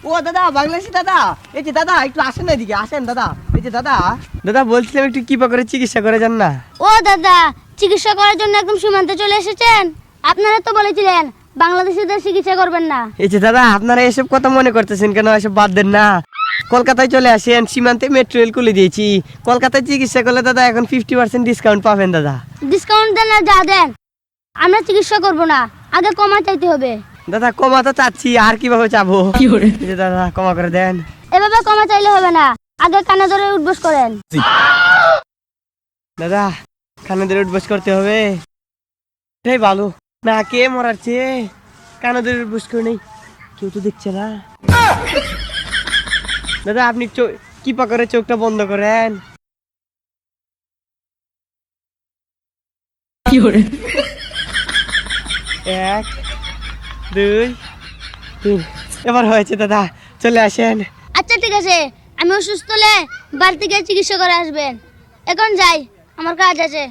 ও দাদা বাংলাদেশি দাদা, এই যে দাদা একটু আসেন না এদিকে, আসেন দাদা। এই যে দাদা, দাদা বলছিলাম একটু কিপা করে চিকিৎসা করে যান না। ও দাদা, চিকিৎসা করার জন্য একদম সীমান্তে চলে এসেছেন? আপনারা তো বলেছিলেন বাংলাদেশিদের চিকিৎসা করবেন না। এই যে দাদা আপনারা এসব কথা মনে করতেছেন কেন? এসব বাদ দেন না, কলকাতায় চলে আসেন, সীমান্তে মেট্রো রেল খুলে দিয়েছি। কলকাতায় চিকিৎসা করলে দাদা এখন 50% ডিসকাউন্ট পাবেন দাদা। ডিসকাউন্ট দেন আর যা দেন, আমরা চিকিৎসা করব না, আগে কমা চাইতে হবে। দাদা কমা তো চাচ্ছি, আর কিভাবে চাবো? এই যে দাদা কমা করে দেন। এভাবে কমা চাইলে হবে না, আগে কানে ধরে উঠবস করেন। দাদা কানে ধরে উঠবস করতে হবে, এটাই ভালো না। কে মরাচ্ছে, কানে ধরে উঠবস করে নেই, কেউ তো দেখছে না। দাদা আপনি কিপা করে চোখটা বন্ধ করেন। এক, দুই, তিন, এবার হয়েছে দাদা, চলে আসেন। আচ্ছা ঠিক আছে, আমি অসুস্থ হলে বাড়ি থেকে চিকিৎসা করে আসবেন। এখন যাই, আমার কাজ আছে।